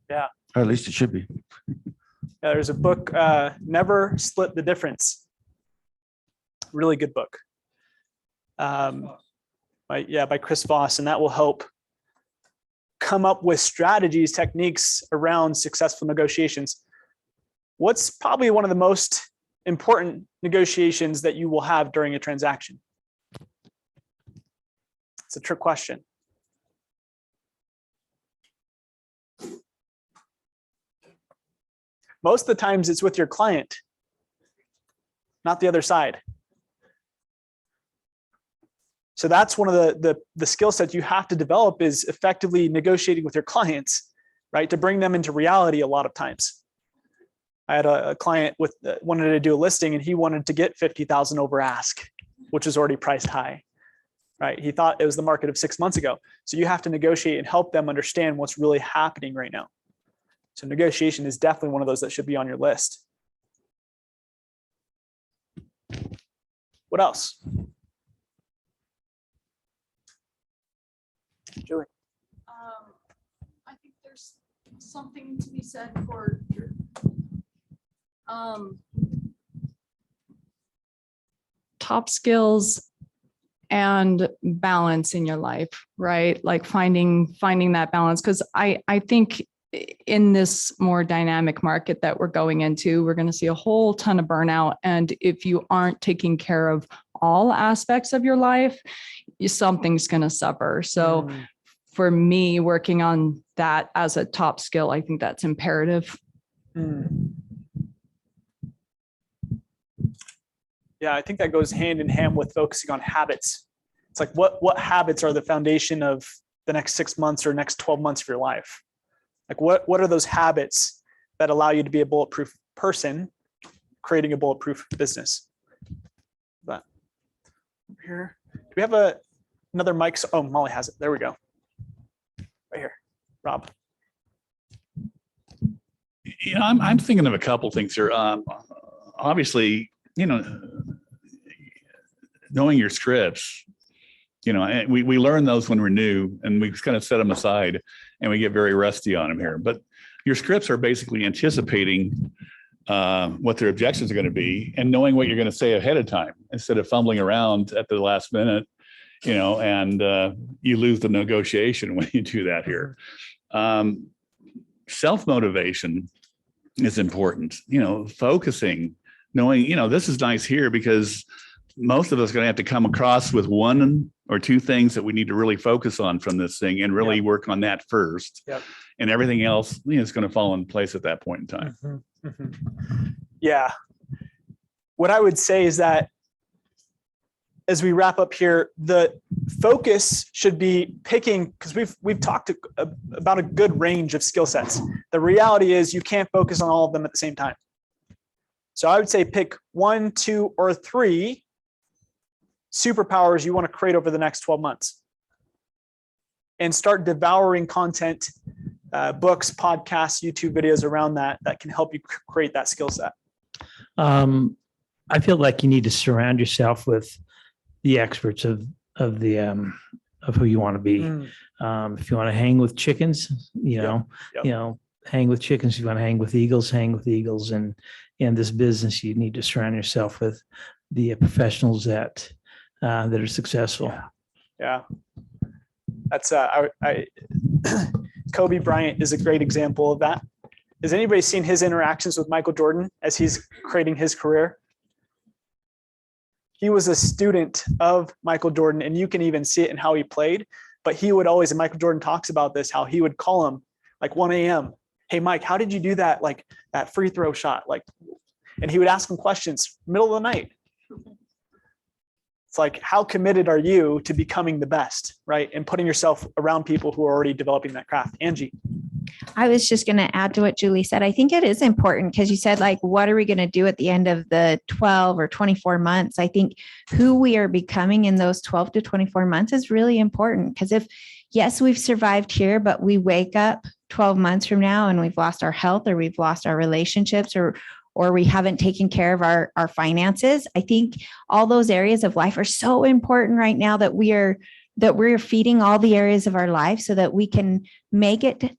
Yeah. Or at least it should be. Yeah, there's a book, Never Split the Difference. Really good book. By Chris Voss, and that will help come up with strategies, techniques around successful negotiations. What's probably one of the most important negotiations that you will have during a transaction? It's a trick question. Most of the times it's with your client, not the other side. So that's one of the skill sets you have to develop, is effectively negotiating with your clients, right? To bring them into reality a lot of times. I had a client wanted to do a listing, and he wanted to get 50,000 over ask, which was already priced high, right? He thought it was the market of 6 months ago. So you have to negotiate and help them understand what's really happening right now. So negotiation is definitely one of those that should be on your list. What else? Julie. I think there's something to be said for your top skills and balance in your life, right? Like finding that balance. Because I think in this more dynamic market that we're going into, we're going to see a whole ton of burnout. And if you aren't taking care of all aspects of your life, something's going to suffer. So for me, working on that as a top skill, I think that's imperative. Yeah, I think that goes hand in hand with focusing on habits. It's like what habits are the foundation of the next 6 months or next 12 months of your life? Like what are those habits that allow you to be a bulletproof person, creating a bulletproof business? But here, do we have another mic? Oh, Molly has it. There we go. Right here, Rob. You know, I'm thinking of a couple things here. Obviously, you know, knowing your scripts, you know, and we learn those when we're new, and we kind of set them aside, and we get very rusty on them here. But your scripts are basically anticipating what their objections are going to be and knowing what you're going to say ahead of time instead of fumbling around at the last minute, you know, and you lose the negotiation when you do that here. Self-motivation is important, you know, focusing, knowing, you know, this is nice here because most of us are going to have to come across with one or two things that we need to really focus on from this thing and really work on that first. Yep. And everything else, is going to fall in place at that point in time. Yeah. What I would say is that as we wrap up here, the focus should be picking, because we've talked about a good range of skill sets. The reality is you can't focus on all of them at the same time. So I would say pick 1, 2, or 3 superpowers you want to create over the next 12 months and start devouring content, books, podcasts, YouTube videos around that can help you create that skill set. I feel like you need to surround yourself with the experts of who you want to be. If you want to hang with chickens, hang with chickens. If you want to hang with eagles, hang with eagles. And in this business, you need to surround yourself with the professionals that are successful. Yeah. That's Kobe Bryant is a great example of that. Has anybody seen his interactions with Michael Jordan as he's creating his career? He was a student of Michael Jordan, and you can even see it in how he played. But he would always, and Michael Jordan talks about this, how he would call him like 1 a.m. Hey, Mike, how did you do that? Like that free throw shot? And he would ask him questions middle of the night. It's like, how committed are you to becoming the best, right? And putting yourself around people who are already developing that craft. Angie. I was just going to add to what Julie said. I think it is important because you said, like, what are we going to do at the end of the 12 or 24 months? I think who we are becoming in those 12 to 24 months is really important, because yes, we've survived here, but we wake up 12 months from now and we've lost our health, or we've lost our relationships, or we haven't taken care of our finances. I think all those areas of life are so important right now that we're feeding all the areas of our life so that we can make it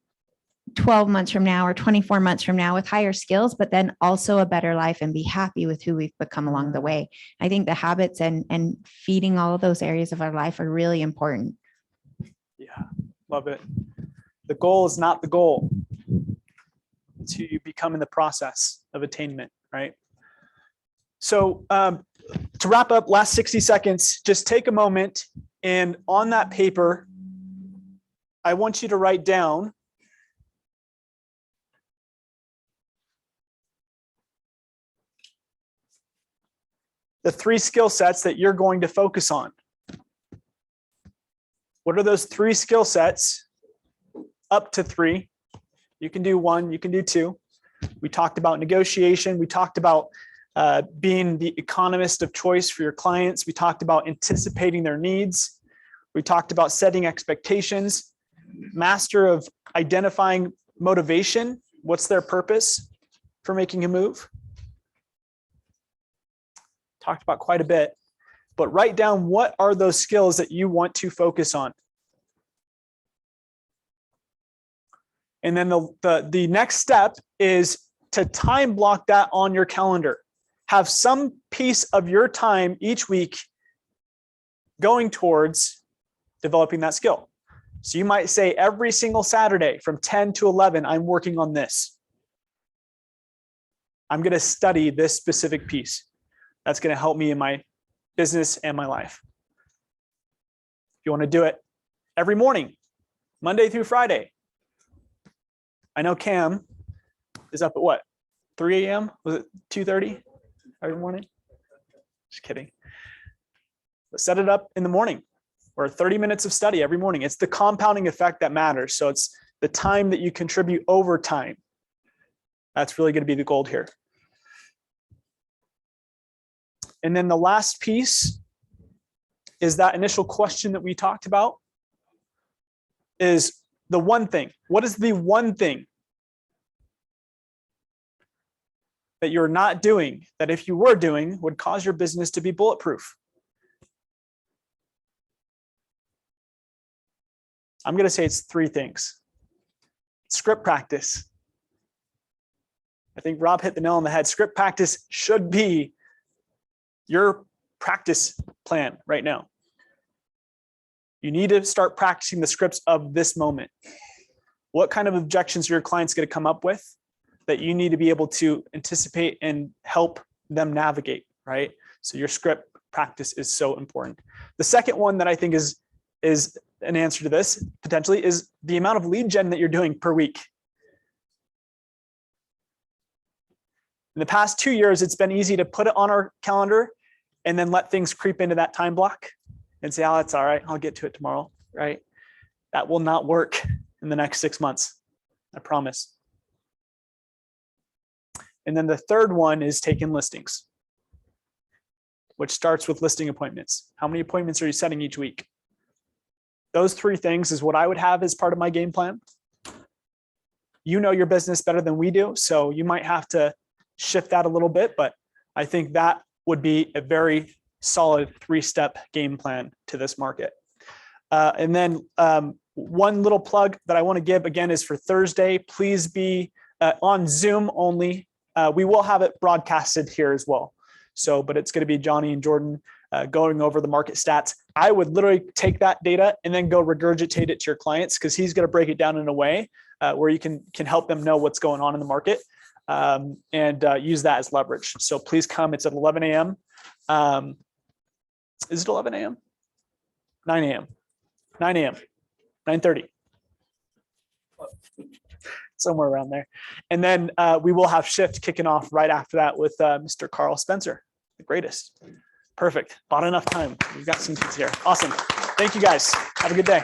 12 months from now or 24 months from now with higher skills, but then also a better life and be happy with who we've become along the way. I think the habits and feeding all of those areas of our life are really important. Yeah, love it. The goal is not the goal. It's who you become in the process of attainment, right? So to wrap up, last 60 seconds, just take a moment, and on that paper, I want you to write down the 3 skill sets that you're going to focus on. What are those 3 skill sets? Up to 3. You can do 1, you can do 2. We talked about negotiation. We talked about being the economist of choice for your clients. We talked about anticipating their needs. We talked about setting expectations, master of identifying motivation. What's their purpose for making a move? Talked about quite a bit, but write down what are those skills that you want to focus on. And then the next step is to time block that on your calendar. Have some piece of your time each week going towards developing that skill. So you might say every single Saturday from 10 to 11, I'm working on this. I'm going to study this specific piece. That's going to help me in my business and my life. If you want to do it every morning, Monday through Friday. I know Cam is up at what? 3 a.m.? Was it 2:30 every morning? Just kidding. But set it up in the morning, or 30 minutes of study every morning. It's the compounding effect that matters. So it's the time that you contribute over time. That's really going to be the gold here. And then the last piece is that initial question that we talked about, is the one thing. What is the one thing that you're not doing that if you were doing would cause your business to be bulletproof? I'm going to say it's 3 things. Script practice. I think Rob hit the nail on the head. Script practice should be your practice plan right now. You need to start practicing the scripts of this moment. What kind of objections are your clients going to come up with that you need to be able to anticipate and help them navigate, right? So your script practice is so important. The second one that I think is an answer to this potentially is the amount of lead gen that you're doing per week. In the past 2 years, it's been easy to put it on our calendar and then let things creep into that time block and say, oh, that's all right, I'll get to it tomorrow, right? That will not work in the next 6 months, I promise. And then the third one is taking listings, which starts with listing appointments. How many appointments are you setting each week? Those 3 things is what I would have as part of my game plan. You know your business better than we do, so you might have to shift that a little bit, but I think that would be a very solid 3-step game plan to this market. And then one little plug that I want to give again is for Thursday. Please be on Zoom only. We will have it broadcasted here as well. So, but it's going to be Johnny and Jordan going over the market stats. I would literally take that data and then go regurgitate it to your clients, because he's going to break it down in a way where you can help them know what's going on in the market and use that as leverage. So please come. It's at 11 a.m. Is it 11 a.m.? 9 a.m. 9 a.m. 9:30. Somewhere around there. And then we will have Shift kicking off right after that with Mr. Carl Spencer, the greatest. Perfect. Bought enough time. We've got some kids here. Awesome. Thank you guys. Have a good day.